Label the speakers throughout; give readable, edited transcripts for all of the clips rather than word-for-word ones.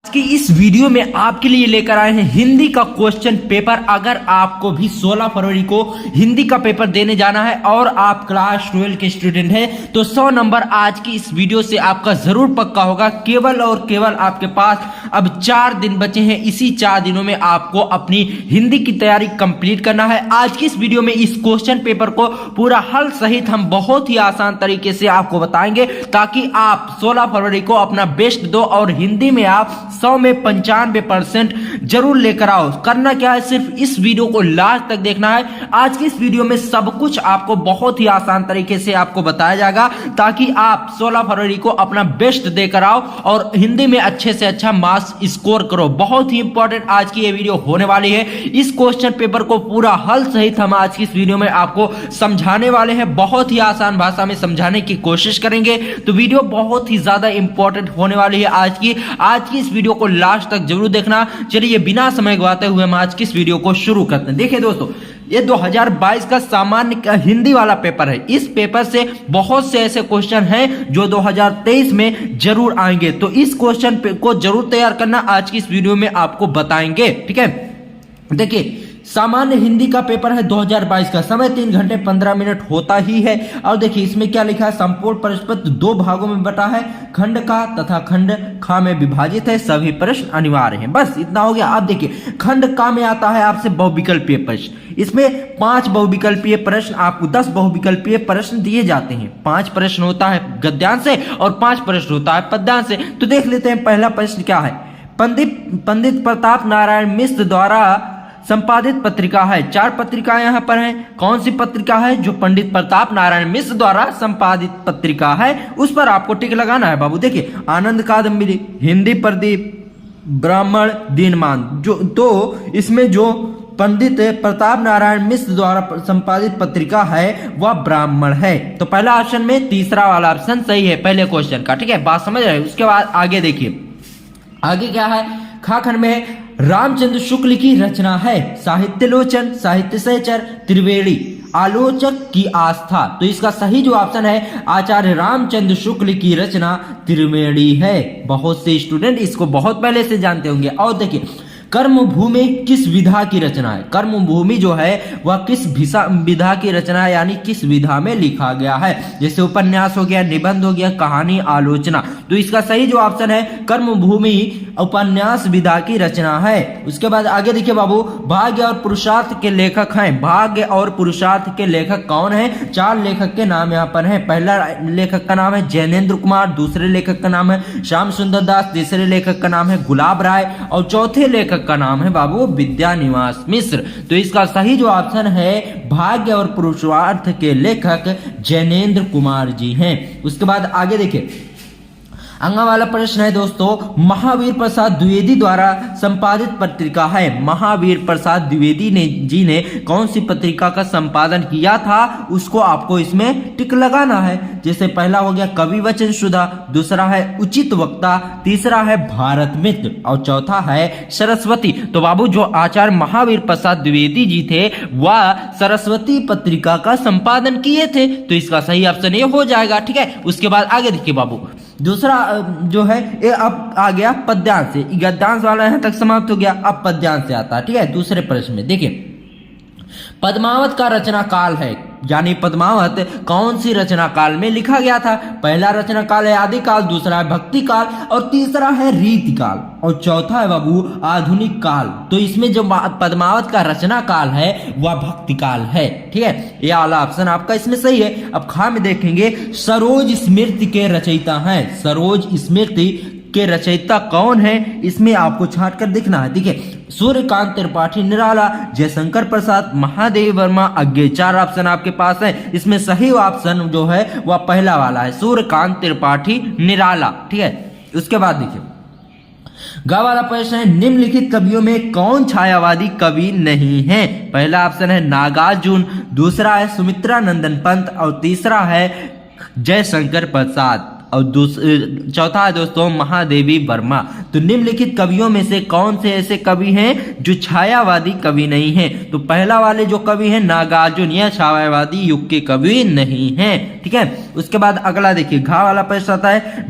Speaker 1: आज की इस वीडियो में आपके लिए लेकर आए हैं हिंदी का क्वेश्चन पेपर। अगर आपको भी 16 फरवरी को हिंदी का पेपर देने जाना है और आप क्लास 12 के स्टूडेंट हैं तो 100 नंबर आज की इस वीडियो से आपका जरूर पक्का होगा। केवल और केवल आपके पास अब 4 दिन बचे हैं। इसी 4 दिनों में आपको अपनी हिंदी की तैयारी कंप्लीट करना है। आज की इस वीडियो में इस क्वेश्चन पेपर को पूरा हल सहित हम बहुत ही आसान तरीके से आपको बताएंगे ताकि आप 16 फरवरी को अपना बेस्ट दो और हिंदी में आप 100 में 95% जरूर लेकर आओ। करना क्या है, सिर्फ इस वीडियो को लास्ट तक देखना है। आज की इस वीडियो में सब कुछ आपको बहुत ही आसान तरीके से आपको बताया जाएगा ताकि आप 16 फरवरी को अपना बेस्ट देकर आओ और हिंदी में अच्छे से अच्छा मार्क्स स्कोर करो। बहुत ही इंपॉर्टेंट आज की ये वीडियो होने वाली है। इस क्वेश्चन पेपर को पूरा हल सहित हम आज की इस वीडियो में आपको समझाने वाले हैं। बहुत ही आसान भाषा में समझाने की कोशिश करेंगे तो वीडियो बहुत ही ज्यादा इंपॉर्टेंट होने वाली है। आज की इस वीडियो को लास्ट तक जरूर देखना। चलिए बिना समय गवाते हुए हम आज की इस वीडियो को शुरू करते हैं। देखिए दोस्तों, ये 2022 का सामान्य हिंदी वाला पेपर है। इस पेपर से बहुत से ऐसे क्वेश्चन हैं जो 2023 में जरूर आएंगे, तो इस क्वेश्चन को जरूर तैयार करना। आज की इस वीडियो में आपको बताएंगे, ठीक है। देखिए, सामान्य हिंदी का पेपर है 2022 का। समय 3 घंटे 15 मिनट होता ही है। और देखिए इसमें क्या लिखा है, संपूर्ण प्रश्न पत्र 2 भागों में बटा है, खंड का तथा खंड खा में विभाजित है, सभी प्रश्न अनिवार्य हैं। बस इतना हो गया। आप देखिए खंड का में आता है आपसे बहुविकल्पीय प्रश्न। इसमें 5 बहुविकल्पीय प्रश्न, आपको 10 बहुविकल्पीय प्रश्न दिए जाते हैं। 5 प्रश्न होता है गद्यांश से और 5 प्रश्न होता है पद्यांश से। तो देख लेते हैं पहला प्रश्न क्या है। पंडित प्रताप नारायण मिश्र द्वारा संपादित पत्रिका है। 4 पत्रिका यहाँ पर हैं। कौन सी पत्रिका है? जो पंडित प्रताप नारायण मिश्र द्वारा संपादित पत्रिका है उस पर आपको टिक लगाना है बाबू। देखिए, आनंद कादम्बिनी, हिंदी प्रदीप, ब्राह्मण, दीनमान, जो तो इसमें जो पंडित प्रताप नारायण मिश्र द्वारा संपादित पत्रिका है वह ब्राह्मण है। तो पहला ऑप्शन में तीसरा वाला ऑप्शन सही है पहले क्वेश्चन का, ठीक है। बात समझ रहे हैं। उसके बाद आगे देखिए, आगे क्या है। खा खंड में रामचंद्र शुक्ल की रचना है। साहित्यलोचन, साहित्य सहचर, त्रिवेणी, आलोचक की आस्था। तो इसका सही जो ऑप्शन है आचार्य रामचंद्र शुक्ल की रचना त्रिवेणी है। बहुत से स्टूडेंट इसको बहुत पहले से जानते होंगे। और देखिए, कर्म भूमि किस विधा की रचना है। कर्म भूमि जो है वह किस विधा की रचना है, यानी किस विधा में लिखा गया है। जैसे उपन्यास हो गया, निबंध हो गया, कहानी, आलोचना। तो इसका सही जो ऑप्शन है कर्म भूमि उपन्यास विधा की रचना है। उसके बाद आगे देखिए बाबू, भाग्य और पुरुषार्थ के लेखक हैं। भाग्य और पुरुषार्थ के लेखक कौन है? 4 लेखक के नाम यहाँ पर हैं। पहला लेखक का नाम है जैनेन्द्र कुमार, दूसरे लेखक का नाम है श्याम सुंदर दास, तीसरे लेखक का नाम है गुलाब राय और चौथे लेखक का नाम है बाबू विद्यानिवास मिश्र। तो इसका सही जो ऑप्शन है भाग्य और पुरुषार्थ के लेखक जैनेन्द्र कुमार जी हैं। उसके बाद आगे देखिए, अगला वाला प्रश्न है दोस्तों, महावीर प्रसाद द्विवेदी द्वारा संपादित पत्रिका है। महावीर प्रसाद द्विवेदी जी ने कौन सी पत्रिका का संपादन किया था उसको आपको इसमें टिक लगाना है। जैसे पहला हो गया कवि वचन सुधा, दूसरा है उचित वक्ता, तीसरा है भारत मित्र और चौथा है सरस्वती। तो बाबू जो आचार्य महावीर प्रसाद द्विवेदी जी थे वह सरस्वती पत्रिका का संपादन किए थे। तो इसका सही ऑप्शन ये हो जाएगा, ठीक है। उसके बाद आगे देखिए बाबू, दूसरा जो है ये अब आ गया पद्यांश से। गद्यांश वाला यहाँ तक समाप्त हो गया, अब पद्यांश से आता है, ठीक है। दूसरे प्रश्न में देखिए, पद्मावत का रचना काल है, यानी पद्मावत कौन सी रचना काल में लिखा गया था। पहला रचना काल है आदिकाल, दूसरा है भक्ति काल और तीसरा है रीति काल और चौथा है बाबू आधुनिक काल। तो इसमें जो पद्मावत का रचना काल है वह भक्ति काल है, ठीक है। यह वाला ऑप्शन आपका इसमें सही है। अब खा में देखेंगे, सरोज स्मृति के रचयिता हैं। सरोज स्मृति के रचयिता कौन है इसमें आपको छांट कर देखना है। देखिए, सूर्यकांत त्रिपाठी निराला, जयशंकर प्रसाद, महादेव वर्मा, अज्ञे। 4 ऑप्शन आपके पास है। इसमें सही ऑप्शन जो है वह पहला वाला है, सूर्यकांत त्रिपाठी निराला, ठीक है। उसके बाद देखिए, गा वाला प्रश्न है, निम्नलिखित कवियों में कौन छायावादी कवि नहीं है। पहला ऑप्शन है नागार्जुन, दूसरा है सुमित्रा नंदन पंत और तीसरा है जयशंकर प्रसाद और चौथा है दोस्तों महादेवी वर्मा। तो निम्नलिखित कवियों में से कौन से ऐसे कवि हैं जो छायावादी कवि नहीं हैं। तो पहला वाले जो कवि हैं नागार्जुन, यह छायावादी युग के कवि नहीं हैं, ठीक है। उसके बाद अगला देखिए, घा वाला प्रश्न आता है,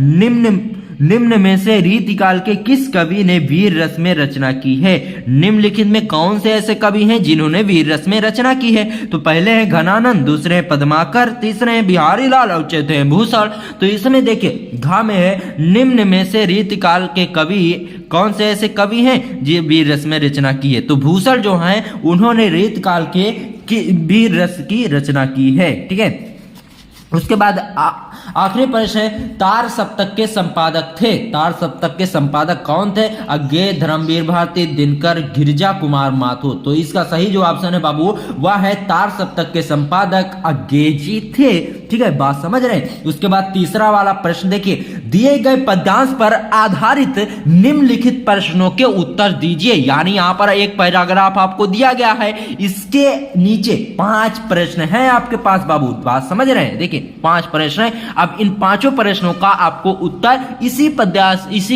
Speaker 1: निम्न में से रीतिकाल के किस कवि ने वीर रस में रचना की है? निम्नलिखित में कौन से ऐसे कवि हैं जिन्होंने वीर रस में रचना की है? तो पहले हैं घनानंद, दूसरे हैं पद्माकर, तीसरे हैं बिहारी लाल और चौथे हैं भूषण। तो इसमें देखिए घ में है निम्न में से रीतिकाल के कवि कौन से ऐसे कवि हैं जो वीर रस में रचना की है? तो भूषण जो हैं उन्होंने रीतिकाल के वीर रस की रचना की है। ठीक है, उसके बाद आखिरी प्रश्न है तार सप्तक के संपादक थे। तार सप्तक के संपादक कौन थे? अज्ञे, धर्मवीर भारती, दिनकर, गिरिजा कुमार माथुर। तो इसका सही जो ऑप्शन है बाबू वह है तार सप्तक के संपादक अज्ञे जी थे। ठीक है, बात समझ रहे हैं। उसके बाद तीसरा वाला प्रश्न देखिए, दिए गए पद्यांश पर आधारित निम्नलिखित प्रश्नों के उत्तर दीजिए। यानी यहाँ पर एक पैराग्राफ आपको दिया गया है, इसके नीचे 5 प्रश्न हैं आपके पास बाबू। बात समझ रहे हैं? देखिए 5 प्रश्न हैं। अब इन 5 प्रश्नों का आपको उत्तर इसी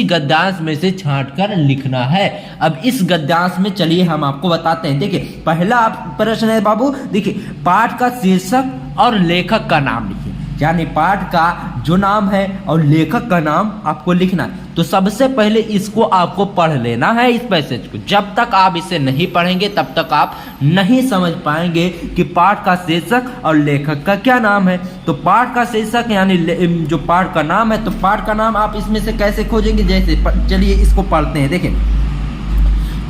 Speaker 1: गद्यांश में से छांट कर लिखना है। अब इस गद्यांश में चलिए हम आपको बताते हैं। देखिए पहला प्रश्न है बाबू, देखिए पाठ का शीर्षक और लेखक का नाम लिखिए। यानी पाठ का जो नाम है और लेखक का नाम आपको लिखना है। तो सबसे पहले इसको आपको पढ़ लेना है, इस पैसेज को। जब तक आप इसे नहीं पढ़ेंगे तब तक आप नहीं समझ पाएंगे कि पाठ का शीर्षक और लेखक का क्या नाम है। तो पाठ का शीर्षक यानी जो पाठ का नाम है, तो पाठ का नाम आप इसमें से कैसे खोजेंगे? जैसे चलिए इसको पढ़ते हैं। देखिए,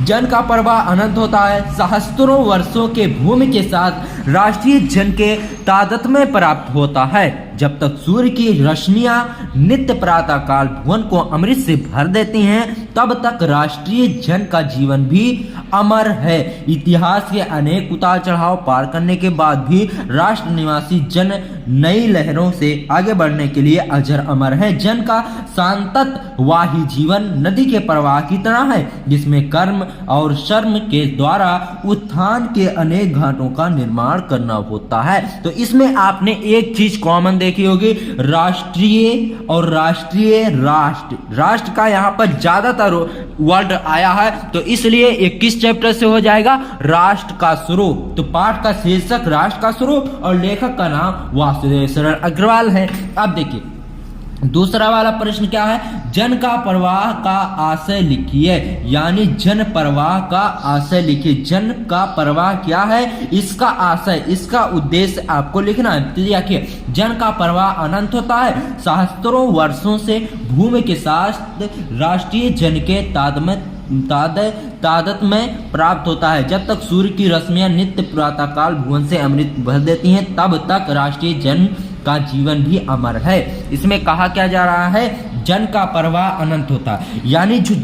Speaker 1: जन का प्रवाह अनंत होता है, सहस्त्रों वर्षों के भूमि के साथ राष्ट्रीय जन के तादात्म्य प्राप्त होता है। जब तक सूर्य की रोशनियां नित्य प्रातः काल भुवन को अमृत से भर देती हैं, तब तक राष्ट्रीय जन का जीवन भी अमर है। इतिहास के अनेक उतार चढ़ाव पार करने के बाद भी राष्ट्र निवासी जन नई लहरों से आगे बढ़ने के लिए अजर अमर है। जन का सांततवाही जीवन नदी के प्रवाह की तरह है, जिसमें कर्म और श्रम के द्वारा उत्थान के अनेक घाटों का निर्माण करना होता है। तो इसमें आपने एक चीज कॉमन देखी होगी, राष्ट्रीय और राष्ट्र का यहाँ पर ज्यादातर वर्ड आया है, तो इसलिए 21 चैप्टर से हो जाएगा राष्ट्र का शुरू। तो पाठ का शीर्षक राष्ट्र का शुरू और लेखक का नाम वासुदेव शरण अग्रवाल है। अब देखिए दूसरा वाला प्रश्न क्या है, जन का प्रवाह का आशय लिखिए। यानी जन प्रवाह का आशय लिखिए। जन का प्रवाह क्या है, इसका आशय, इसका उद्देश्य आपको लिखना है। तो देखिए, जन का प्रवाह अनंत होता है, सहस्त्रों वर्षों से भूमि के साथ राष्ट्रीय जन के तादात्म्य प्राप्त होता है। जब तक सूर्य की रश्मियां नित्य प्रातःकाल भुवन से अमृत भर देती हैं, तब तक राष्ट्रीय जन का जीवन भी अमर है। इसमें कहा क्या जा रहा है, जन का प्रवाह अनंत होता है। यानी जो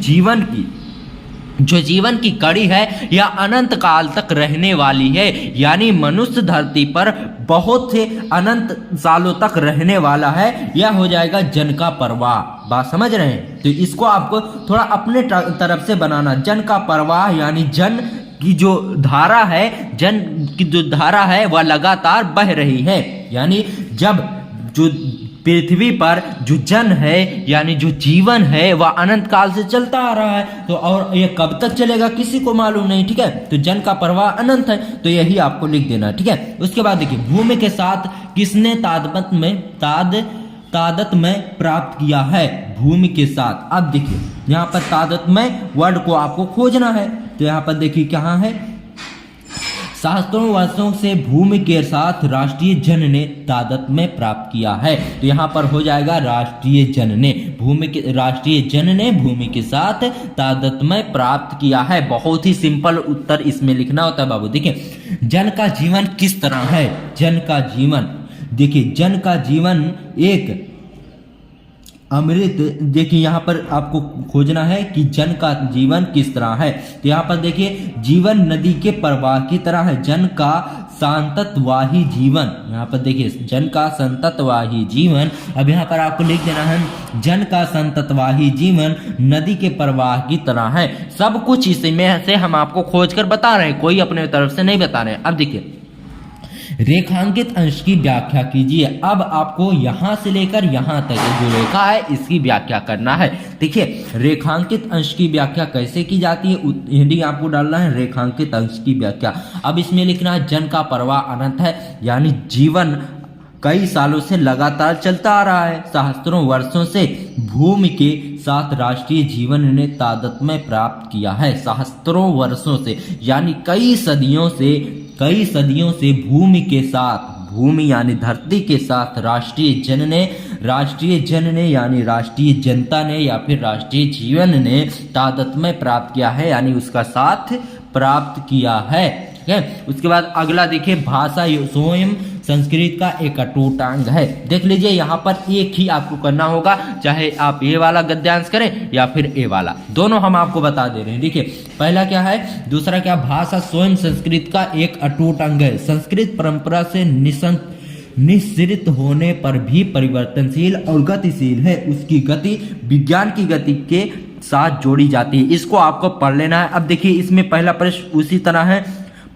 Speaker 1: जीवन की कड़ी है यह अनंत काल तक रहने वाली है। यानी मनुष्य धरती पर बहुत से अनंत सालों तक रहने वाला है, यह हो जाएगा जन का प्रवाह। बात समझ रहे हैं? तो इसको आपको थोड़ा अपने तरफ से बनाना। जन का प्रवाह यानी जन की जो धारा है, जन की जो धारा है वह लगातार बह रही है। यानी जब जो पृथ्वी पर जो जन है यानी जो जीवन है वह अनंत काल से चलता आ रहा है, तो और ये कब तक चलेगा किसी को मालूम नहीं। ठीक है, तो जन का प्रवाह अनंत है, तो यही आपको लिख देना। ठीक है, उसके बाद देखिए, भूमि के साथ किसने तादात्म्य प्राप्त किया है? भूमि के साथ। अब देखिए यहाँ पर तादात्म्य वर्ड को आपको खोजना है। तो यहाँ पर देखिए कहाँ है, सहस्त्रों वर्षों से भूमि के साथ राष्ट्रीय जन ने तादात्म्य प्राप्त किया है। तो यहाँ पर हो जाएगा राष्ट्रीय जन ने भूमि के साथ तादात्म्य प्राप्त किया है। बहुत ही सिंपल उत्तर इसमें लिखना होता है बाबू। देखिए, जन का जीवन किस तरह है? जन का जीवन, देखिए जन का जीवन एक अमृत। देखिए यहाँ पर आपको खोजना है कि जन का जीवन किस तरह है। तो यहाँ पर देखिए, जीवन नदी के प्रवाह की तरह है। जन का सांततवाही जीवन, यहाँ पर देखिए जन का संततवाही जीवन। अब यहाँ पर आपको लिख देना है, जन का संततवाही जीवन नदी के प्रवाह की तरह है। सब कुछ इसमें से हम आपको खोज कर बता रहे हैं, कोई अपने तरफ से नहीं बता रहे हैं। अब देखिए, रेखांकित अंश की व्याख्या कीजिए। अब आपको यहां से लेकर यहां तक जो रेखा है इसकी व्याख्या करना है। देखिए, रेखांकित अंश की व्याख्या कैसे की जाती है, हेडिंग आपको डालना है रेखांकित अंश की व्याख्या। अब इसमें लिखना है, जन का प्रवाह अनंत है, यानी जीवन कई सालों से लगातार चलता आ रहा है। सहस्त्रों वर्षों से भूमि के साथ राष्ट्रीय जीवन ने तादात्म्य प्राप्त किया है। सहस्त्रों वर्षों से यानी कई सदियों से भूमि के साथ, भूमि यानी धरती के साथ राष्ट्रीय जन ने यानी राष्ट्रीय जनता ने या फिर राष्ट्रीय जीवन ने तादात्म्य प्राप्त किया है, यानी उसका साथ प्राप्त किया है। ठीक है, उसके बाद अगला देखिए, भाषा स्वयं संस्कृत का एक अटूट अंग है। देख लीजिए यहाँ पर एक ही आपको करना होगा, चाहे आप ये वाला गद्यांश करें या फिर ए वाला, दोनों हम आपको बता दे रहे हैं। देखिए पहला क्या है, दूसरा क्या, भाषा स्वयं संस्कृत का एक अटूट अंग है। संस्कृत परंपरा से निःसृत होने पर भी परिवर्तनशील और गतिशील है। उसकी गति विज्ञान की गति के साथ जोड़ी जाती है। इसको आपको पढ़ लेना है। अब देखिए इसमें पहला प्रश्न उसी तरह है,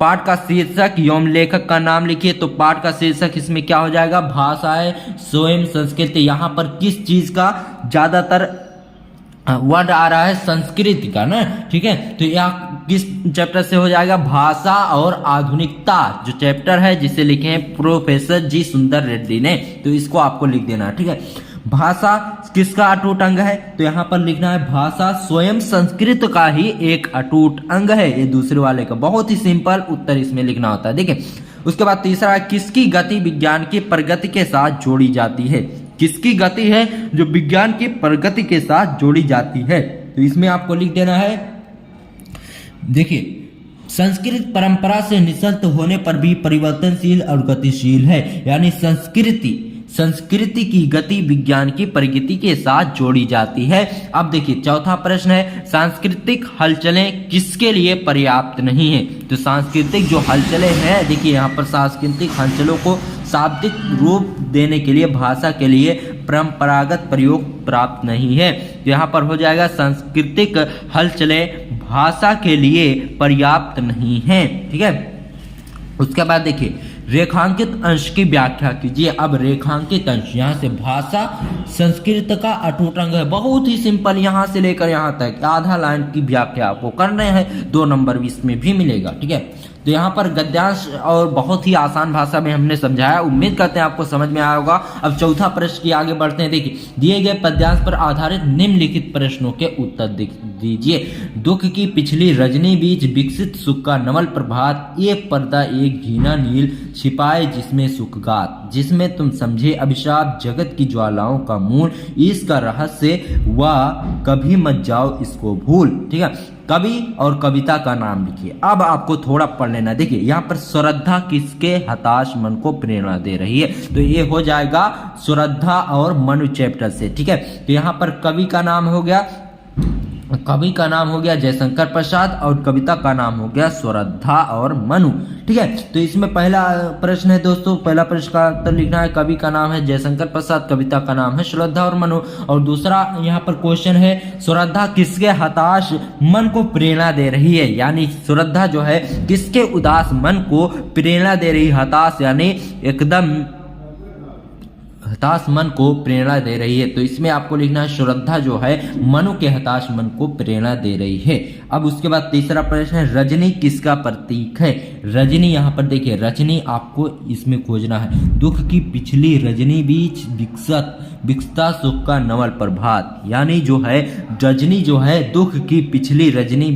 Speaker 1: पाठ का शीर्षक एवं लेखक का नाम लिखिए। तो पाठ का शीर्षक इसमें क्या हो जाएगा, भाषाएं स्वयं संस्कृत। यहाँ पर किस चीज का ज्यादातर वर्ड आ रहा है, संस्कृत का ना। ठीक है, तो यह किस चैप्टर से हो जाएगा, भाषा और आधुनिकता जो चैप्टर है, जिसे लिखे हैं प्रोफेसर जी सुंदर रेड्डी ने। तो इसको आपको लिख देना है। ठीक है, भाषा किसका अटूट अंग है, तो यहाँ पर लिखना है भाषा स्वयं संस्कृत का ही एक अटूट अंग है। ये दूसरे वाले का बहुत ही सिंपल उत्तर इसमें लिखना होता है। देखिए उसके बाद तीसरा है, किसकी गति विज्ञान की प्रगति के साथ जोड़ी जाती है। किसकी गति है जो विज्ञान की प्रगति के साथ जोड़ी जाती है, तो इसमें आपको लिख देना है, देखिए संस्कृत परंपरा से निःसृत होने पर भी परिवर्तनशील और गतिशील है, यानी संस्कृति की गति विज्ञान की प्रगति के साथ जोड़ी जाती है। अब देखिए चौथा प्रश्न है, सांस्कृतिक हलचलें किसके लिए पर्याप्त नहीं है। तो सांस्कृतिक जो हलचलें हैं, देखिए यहाँ पर सांस्कृतिक हलचलों को शाब्दिक रूप देने के लिए भाषा के लिए परंपरागत प्रयोग प्राप्त नहीं है। तो यहाँ पर हो जाएगा सांस्कृतिक हलचलें भाषा के लिए पर्याप्त नहीं है। ठीक है, उसके बाद देखिए रेखांकित अंश की व्याख्या कीजिए। अब रेखांकित अंश, यहाँ से भाषा संस्कृत का अटूट अंग है, बहुत ही सिंपल, यहाँ से लेकर यहाँ तक आधा लाइन की व्याख्या आपको करना है, 2 नंबर इसमें भी मिलेगा। ठीक है, तो यहाँ पर गद्यांश और बहुत ही आसान भाषा में हमने समझाया, उम्मीद करते हैं आपको समझ में आया होगा। अब चौथा प्रश्न की आगे बढ़ते हैं। देखिए दिए गए पद्यांश पर आधारित निम्नलिखित प्रश्नों के उत्तर दीजिए। दुख की पिछली रजनी बीच विकसित सुख का नवल प्रभात, एक पर्दा एक जीना नील छिपाए जिसमें सुखगात, जिसमें तुम समझे अभिशाप जगत की ज्वालाओं का मूल, इसका रहस्य वह कभी मत जाओ इसको भूल। ठीक है, कवि और कविता का नाम लिखिए। अब आपको थोड़ा पढ़ लेना। देखिए यहाँ पर श्रद्धा किसके हताश मन को प्रेरणा दे रही है, तो ये हो जाएगा श्रद्धा और मनु चैप्टर से। ठीक है, तो यहाँ पर कवि का नाम हो गया जयशंकर प्रसाद और कविता का नाम हो गया श्रद्धा और मनु। ठीक है, तो इसमें पहला प्रश्न है दोस्तों, पहला प्रश्न का उत्तर लिखना है, कवि का नाम है जयशंकर प्रसाद, कविता का नाम है श्रद्धा और मनु। और दूसरा यहाँ पर क्वेश्चन है, श्रद्धा किसके हताश मन को प्रेरणा दे रही है, यानी श्रद्धा जो है किसके उदास मन को प्रेरणा दे रही, हताश यानी एकदम हताश मन को प्रेरणा दे रही है। तो इसमें आपको लिखना है श्रद्धा जो है मनु के हताश मन को प्रेरणा दे रही है। अब उसके बाद तीसरा प्रश्न है, रजनी किसका प्रतीक है। रजनी यहाँ पर देखिए, रजनी आपको इसमें खोजना है, दुख की पिछली रजनी बीच विकसता सुख का नवल प्रभात, यानी जो है रजनी जो है दुख की पिछली रजनी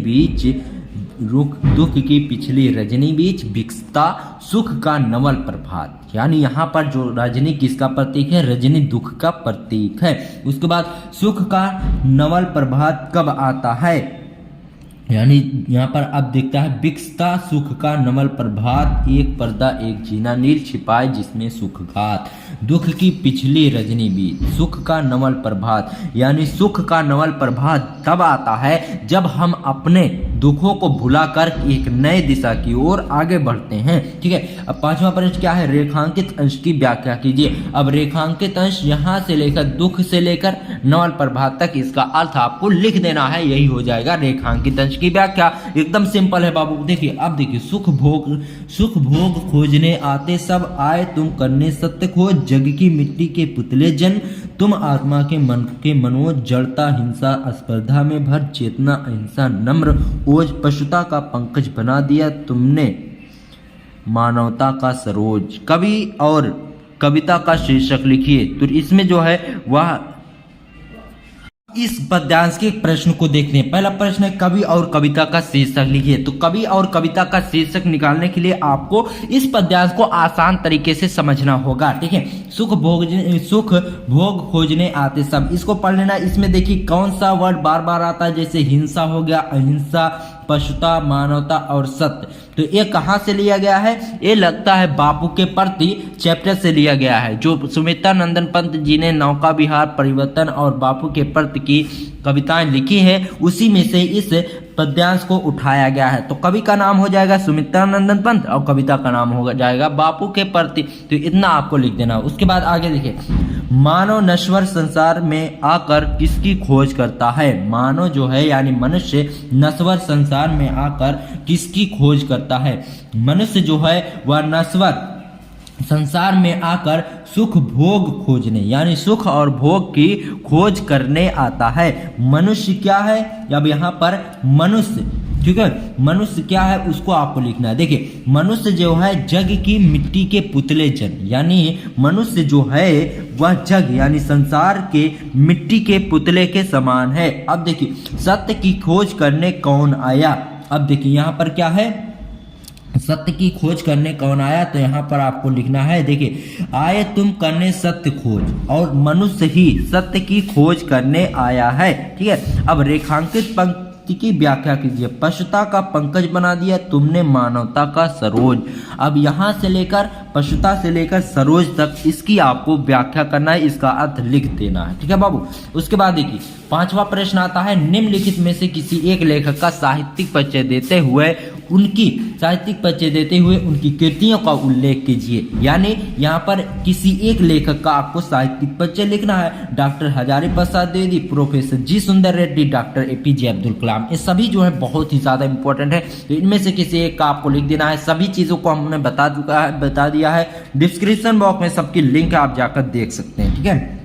Speaker 1: बीच विकसता सुख का नवल प्रभात, यानी यहाँ पर जो रजनी किसका प्रतीक है, रजनी दुख का प्रतीक है। उसके बाद सुख का नवल प्रभात कब आता है, यानी यहाँ पर अब देखता है विकसता सुख का नवल प्रभात, एक पर्दा एक जीना नील छिपाए जिसमें सुखघात, दुख की पिछली रजनी बीच सुख का नवल प्रभात, यानी सुख का नवल प्रभात तब आता है जब हम अपने दुखों को भुलाकर एक नए दिशा की ओर आगे बढ़ते हैं। ठीक है, अब पांचवा प्रश्न क्या है, रेखांकित अंश की व्याख्या कीजिए। अब रेखांकित अंश यहाँ से लेकर दुख से लेकर नवल प्रभात तक, इसका अर्थ आपको लिख देना है, यही हो जाएगा रेखांकित अंश की व्याख्या। एकदम सिंपल है बाबू। देखिए अब देखिए, सुख भोग खोजने आते सब आए, तुम करने सत्य खोज, जग की मिट्टी के पुतले जन, तुम आत्मा के मन के मनोज, जड़ता हिंसा स्पर्धा में भर, चेतना अहिंसा नम्र ओज, पशुता का पंकज बना दिया तुमने मानवता का सरोज। कवि और कविता का शीर्षक लिखिए। तो इसमें जो है वह इस पद्यांश के प्रश्न को देखते हैं। पहला प्रश्न है कवि और कविता का शीर्षक लिखिए। तो कवि और कविता का शीर्षक निकालने के लिए आपको इस पद्यांश को आसान तरीके से समझना होगा, ठीक है। सुख भोग खोजने आते सब, इसको पढ़ लेना। इसमें देखिए कौन सा वर्ड बार बार आता है, जैसे हिंसा हो गया, अहिंसा, पशुता, मानवता और सत्य। तो ये कहाँ से लिया गया है? ये लगता है बापू के प्रति चैप्टर से लिया गया है, जो सुमित्रा नंदन पंत जी ने नौका विहार, परिवर्तन और बापू के प्रति की कविताएं लिखी है, उसी में से इस पद्यांश को उठाया गया है। तो कवि का नाम हो जाएगा सुमित्रा नंदन पंत और कविता का नाम हो जाएगा बापू के प्रति। तो इतना आपको लिख देना। उसके बाद आगे देखिए, मानव नश्वर संसार में आकर किसकी खोज करता है? मानव जो है यानी मनुष्य नश्वर संसार में आकर किसकी खोज करता है? मनुष्य जो है वह नश्वर संसार में आकर सुख भोग खोजने यानी सुख और भोग की खोज करने आता है। मनुष्य क्या है? अब यहाँ पर मनुष्य, ठीक है, मनुष्य क्या है उसको आपको लिखना है। देखिए मनुष्य जो है जग की मिट्टी के पुतले जन, यानी मनुष्य जो है वह जग यानी संसार के मिट्टी के पुतले के समान है। अब देखिए सत्य की खोज करने कौन आया? अब देखिए यहाँ पर क्या है, सत्य की खोज करने कौन आया? तो यहाँ पर आपको लिखना है, देखिए आए तुम करने सत्य खोज, और मनुष्य ही सत्य की खोज करने आया है, ठीक है। अब रेखांकित पंक्ति की व्याख्या कीजिए। पशुता का पंकज बना दिया तुमने, मानवता का सरोज। अब यहाँ से लेकर पशुता से लेकर सरोज तक इसकी आपको व्याख्या करना है, इसका अर्थ लिख देना है, ठीक है बाबू। उसके बाद देखिए पांचवा प्रश्न आता है, निम्नलिखित में से किसी एक लेखक का साहित्यिक परिचय देते हुए उनकी कृतियों का उल्लेख कीजिए। यानी यहाँ पर किसी एक लेखक का आपको साहित्यिक परिचय लिखना है। डॉक्टर हजारी प्रसाद द्विवेदी, प्रोफेसर जी सुंदर रेड्डी, डॉक्टर एपीजे अब्दुल कलाम, ये सभी जो है बहुत ही ज्यादा इंपॉर्टेंट है। तो इनमें से किसी एक का आपको लिख देना है। सभी चीजों को हमने बता दिया है, डिस्क्रिप्शन बॉक्स में सबकी लिंक आप जाकर देख सकते हैं, ठीक है।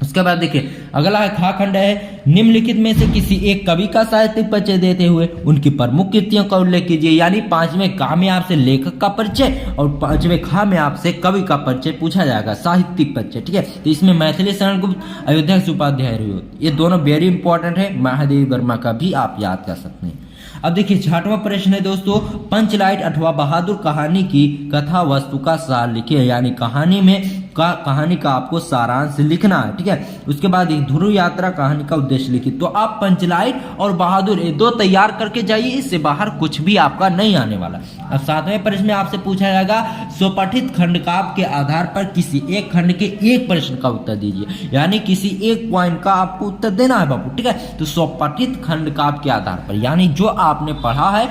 Speaker 1: उसके बाद देखिए अगला है खा खंड है, निम्नलिखित में से किसी एक कवि का साहित्यिक परिचय देते हुए उनकी प्रमुख कृतियों का उल्लेख कीजिए। यानी पांचवें का में आपसे लेखक का परिचय और पांचवें खा में आपसे कवि का परिचय पूछा जाएगा, साहित्यिक परिचय, ठीक है। तो इसमें मैथिली शरण गुप्त, अयोध्या उपाध्याय, ये दोनों वेरी इंपॉर्टेंट है। महादेवी वर्मा का भी आप याद कर सकते हैं। अब देखिए छठवां प्रश्न है दोस्तों, पंचलाइट अथवा बहादुर कहानी की कथा वस्तु का सार लिखिए। यानी कहानी का आपको सारांश लिखना है, ठीक है। उसके बाद ध्रुव यात्रा कहानी का उद्देश्य लिखिए। तो आप पंचलाइट और बहादुर ये दो तैयार करके जाइए, इससे बाहर कुछ भी आपका नहीं आने वाला। अब सातवें प्रश्न में आपसे पूछा जाएगा, स्वपठित खंडकाव्य के आधार पर किसी एक खंड के एक प्रश्न का उत्तर दीजिए। यानी किसी एक पॉइंट का आपको उत्तर देना है बाबू, ठीक है। तो स्वपठित खंडकाव्य के आधार पर यानी जो आपने पढ़ा है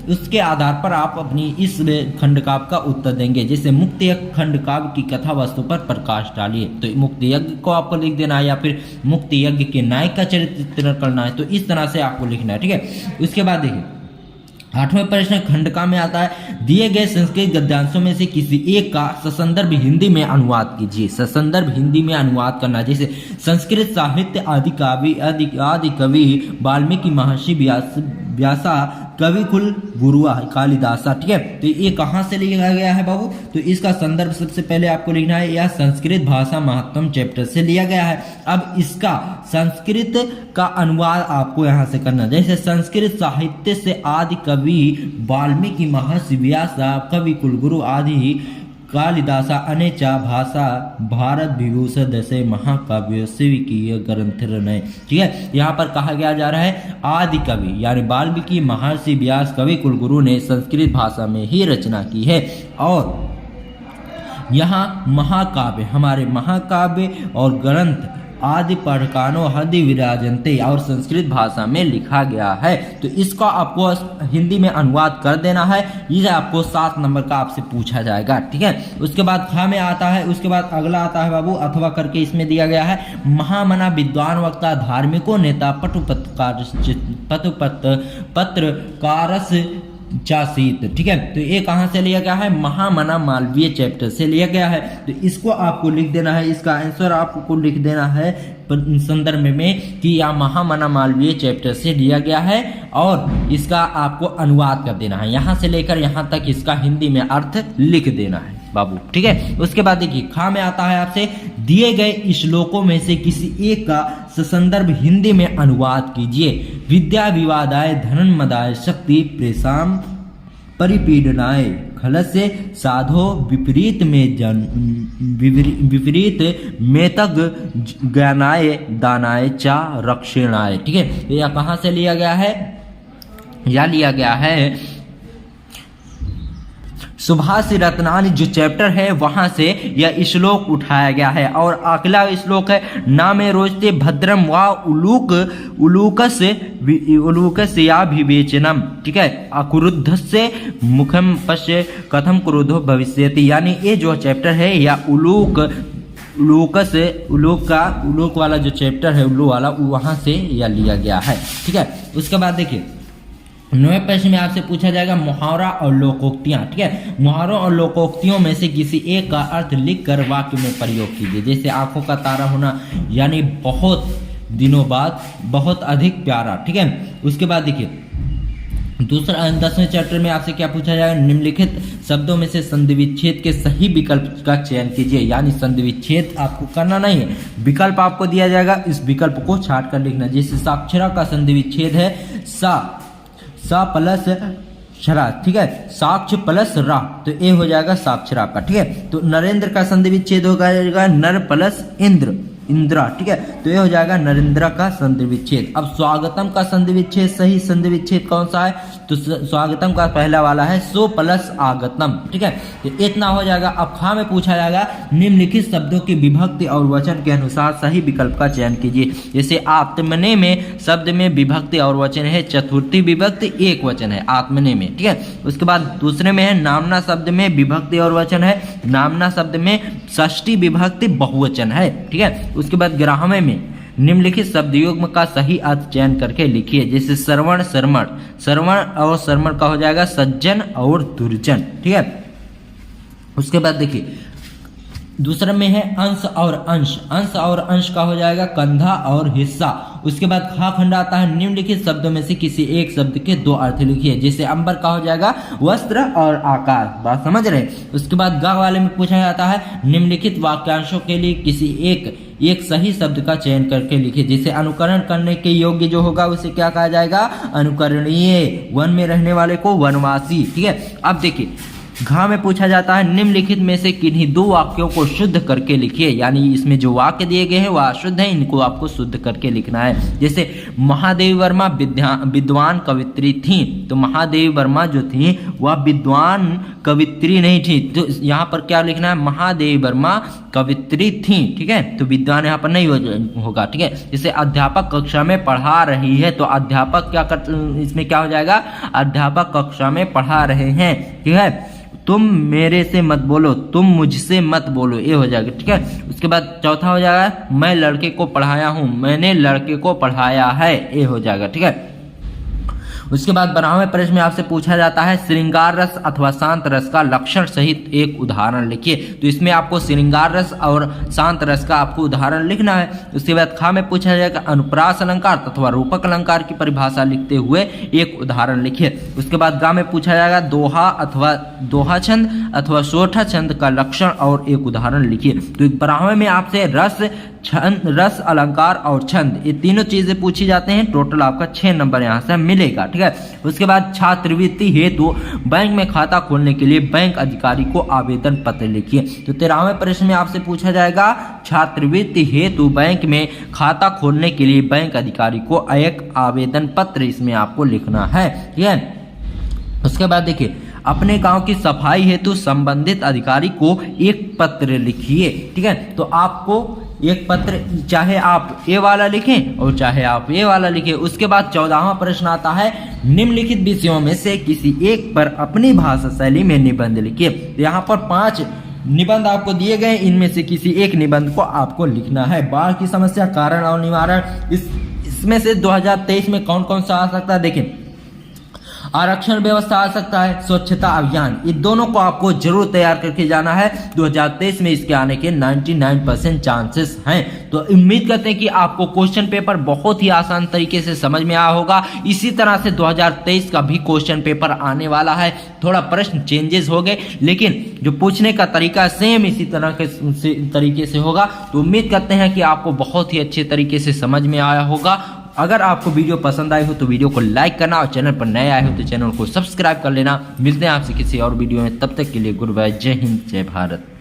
Speaker 1: उसके आधार पर आप अपनी इस खंडकाव्य का उत्तर देंगे। जैसे मुक्ति यज्ञ खंडकाव्य की कथा वस्तु पर प्रकाश डालिए, तो मुक्ति यज्ञ को आपको लिख देना है, या फिर मुक्ति यज्ञ के नायक का चरित्र करना है। तो इस तरह से आपको लिखना है, ठीक है। उसके बाद देखिए आठवें प्रश्न खंडका में आता है, दिए गए संस्कृत गद्यांशों में से किसी एक का ससंदर्भ हिंदी में अनुवाद कीजिए। ससंदर्भ हिंदी में अनुवाद करना, जैसे संस्कृत साहित्य आदि कवि वाल्मीकि, महर्षि व्यासा, कवि कुल गुरुआ, कालिदासा, ठीक है। तो ये कहाँ से लिया गया है बाबू? तो इसका संदर्भ सबसे पहले आपको लिखना है, यह संस्कृत भाषा महत्तम चैप्टर से लिया गया है। अब इसका संस्कृत का अनुवाद आपको यहाँ से करना, जैसे संस्कृत साहित्य से आदि कवि वाल्मीकि, महर्षि व्यासा, कवि कुलगुरु आदि कालिदासा अनेचा भाषा भारत विभूषण दशे महाकाव्य स्वीकीय ग्रंथ रनय, ठीक है। यहाँ पर कहा गया जा रहा है आदि कवि यानी वाल्मीकि, महर्षि व्यास, कवि कुलगुरु ने संस्कृत भाषा में ही रचना की है। और यहाँ महाकाव्य, हमारे महाकाव्य और ग्रंथ आदि पढ़कानो हदि विराजनते और संस्कृत भाषा में लिखा गया है। तो इसका आपको हिंदी में अनुवाद कर देना है। ये आपको 7 नंबर का आपसे पूछा जाएगा, ठीक है। उसके बाद खा में आता है, उसके बाद अगला आता है बाबू अथवा करके इसमें दिया गया है, महामना विद्वान वक्ता धार्मिको नेता पत्रकारस चासीत, ठीक है। तो ये कहाँ से लिया गया है? महामना मालवीय चैप्टर से लिया गया है। तो इसको आपको लिख देना है, इसका आंसर आपको लिख देना है संदर्भ में कि यह महामना मालवीय चैप्टर से लिया गया है, और इसका आपको अनुवाद कर देना है। यहाँ से लेकर यहाँ तक इसका हिंदी में अर्थ लिख देना है। बाबू, ठीक है। उसके बाद देखिए खा में आता है आपसे दिए गए श्लोकों में से किसी एक का ससंदर्भ हिंदी में अनुवाद कीजिए। विद्या विवादाय धनन मदाय शक्ति प्रेषाम परिपीडनाय खलस्य साधो विपरीत में विपरीत मेतग ज्ञानाय दानाय चा रक्षणाय, ठीक है। यह कहाँ से लिया गया है? यह लिया गया है सुभाष रत्नानी जो चैप्टर है वहां से यह श्लोक उठाया गया है। और अगला श्लोक है नामे रोचते भद्रम व उलूकस या विवेचनम, ठीक है। अक्रुद्धस्य मुखम पश्य कथम क्रोधो भविष्यति, यानी ये जो चैप्टर है या उलूक वाला जो चैप्टर है उल्लू वाला वहां से यह लिया गया है, ठीक है। उसके बाद देखिए 9वें प्रश्न में आपसे पूछा जाएगा मुहावरा और लोकोक्तियां, ठीक है। मुहावरों और लोकोक्तियों में से किसी एक का अर्थ लिखकर वाक्य में प्रयोग कीजिए। जैसे आंखों का तारा होना, यानी बहुत दिनों बाद बहुत अधिक प्यारा, ठीक है। उसके बाद देखिए दूसरा 10वें चैप्टर में आपसे क्या पूछा जाएगा? निम्नलिखित शब्दों में से संधि विच्छेद के सही विकल्प का चयन कीजिए। यानी संधि विच्छेद आपको करना नहीं है, विकल्प आपको दिया जाएगा, इस विकल्प को छाट कर लिखना। जैसे साक्षरा का संधि विच्छेद है सा प्लस शरा, ठीक है। साक्ष प्लस रा, तो ए हो जाएगा साक्षरा का, ठीक है। तो नरेंद्र का संधि विच्छेद हो जाएगा नर प्लस इंद्रा, ठीक है। तो ये हो जाएगा नरेंद्र का संधि विच्छेद। अब स्वागतम का संधि विच्छेद, सही संधि विच्छेद कौन सा है? तो स्वागतम का पहला वाला है सो प्लस आगतम, ठीक है। तो इतना हो जाएगा। अब खा में पूछा जाएगा निम्नलिखित शब्दों की विभक्ति और वचन के अनुसार सही विकल्प का चयन कीजिए। जैसे आत्मने में शब्द में विभक्ति और वचन है चतुर्थी विभक्ति एक वचन है आत्मने में, ठीक है। उसके बाद दूसरे में है नामना शब्द में विभक्ति और वचन है, नामना शब्द में षष्ठी विभक्ति बहुवचन है, ठीक है। उसके बाद ग्राह्य में निम्नलिखित शब्द युग्म का सही अर्थ चयन करके लिखिए। जैसे श्रवण और श्रमण का हो जाएगा सज्जन और दुर्जन, ठीक है। उसके बाद देखिए दूसरे में है अंश और अंश का हो जाएगा कंधा और हिस्सा। उसके बाद खा खंड आता है निम्नलिखित शब्दों में से किसी एक शब्द के दो अर्थ लिखिए। जैसे अंबर का हो जाएगा वस्त्र और आकार, बात समझ रहे। उसके बाद गा वाले में पूछा जाता है निम्नलिखित वाक्यांशों के लिए किसी एक सही शब्द का चयन करके लिखिए। जैसे अनुकरण करने के योग्य जो होगा उसे क्या कहा जाएगा? अनुकरणीय। वन में रहने वाले को वनवासी, ठीक है। अब देखिए घा में पूछा जाता है निम्नलिखित में से किन्हीं दो वाक्यों को शुद्ध करके लिखिए। यानी इसमें जो वाक्य दिए गए हैं वह अशुद्ध है, इनको आपको शुद्ध करके लिखना है। जैसे महादेवी वर्मा विद्वान कवित्री थी, तो महादेवी वर्मा जो थी वह विद्वान कवित्री नहीं थी, तो यहाँ पर क्या लिखना है? महादेवी वर्मा कवित्री थी, ठीक है। तो विद्वान यहाँ पर नहीं होगा, ठीक है। जैसे अध्यापक कक्षा में पढ़ा रही है, तो अध्यापक क्या इसमें क्या हो जाएगा? अध्यापक कक्षा में पढ़ा रहे हैं, ठीक है। तुम मेरे से मत बोलो, तुम मुझसे मत बोलो, ये हो जाएगा, ठीक है। उसके बाद चौथा हो जाएगा मैं लड़के को पढ़ाया हूँ, मैंने लड़के को पढ़ाया है, ये हो जाएगा, ठीक है। उसके बाद 12वें प्रश्न में आपसे पूछा जाता है श्रृंगार रस अथवा शांत रस का लक्षण सहित एक उदाहरण लिखिए। तो इसमें आपको श्रृंगार रस और शांत रस का आपको उदाहरण लिखना है। उसके बाद खा में पूछा जाएगा अनुप्रास अलंकार तथा रूपक अलंकार की परिभाषा लिखते हुए एक उदाहरण लिखिए। उसके बाद गा में पूछा जाएगा दोहा छंद अथवा सोठा छंद का लक्षण और एक उदाहरण लिखिए। तो 12वें में आपसे रस अलंकार और छंद ये तीनों चीजें पूछी जाते हैं। टोटल आपका 6 नंबर यहाँ से मिलेगा, ठीक है। उसके बाद छात्रवृत्ति हेतु बैंक में खाता खोलने के लिए बैंक अधिकारी को आवेदन पत्र लिखिए। तो 13वें प्रश्न में आपसे पूछा जाएगा छात्रवृत्ति हेतु बैंक में खाता खोलने के लिए बैंक अधिकारी को एक आवेदन पत्र इसमें आपको लिखना है, ठीक है। उसके बाद देखिए अपने गांव की सफाई हेतु संबंधित अधिकारी को एक पत्र लिखिए, ठीक है। तो आपको एक पत्र चाहे आप ये वाला लिखें और चाहे आप ये वाला लिखें। उसके बाद 14वां प्रश्न आता है निम्नलिखित विषयों में से किसी एक पर अपनी भाषा शैली में निबंध लिखिए। तो यहाँ पर 5 निबंध आपको दिए गए, इनमें से किसी एक निबंध को आपको लिखना है। बाढ़ की समस्या कारण और निवारण, इसमें से 2023 में कौन कौन सा आ सकता है? देखिए आरक्षण व्यवस्था आ सकता है, स्वच्छता अभियान, ये दोनों को आपको जरूर तैयार करके जाना है। 2023 में इसके आने के 99% चांसेस हैं। तो उम्मीद करते हैं कि आपको क्वेश्चन पेपर बहुत ही आसान तरीके से समझ में आया होगा। इसी तरह से 2023 का भी क्वेश्चन पेपर आने वाला है। थोड़ा प्रश्न चेंजेस हो गए, लेकिन जो पूछने का तरीका सेम इसी तरह के तरीके से होगा। तो उम्मीद करते हैं कि आपको बहुत ही अच्छे तरीके से समझ में आया होगा। अगर आपको वीडियो पसंद आई हो तो वीडियो को लाइक करना, और चैनल पर नए आए हो तो चैनल को सब्सक्राइब कर लेना। मिलते हैं आपसे किसी और वीडियो में, तब तक के लिए गुड बाय, जय हिंद, जय भारत।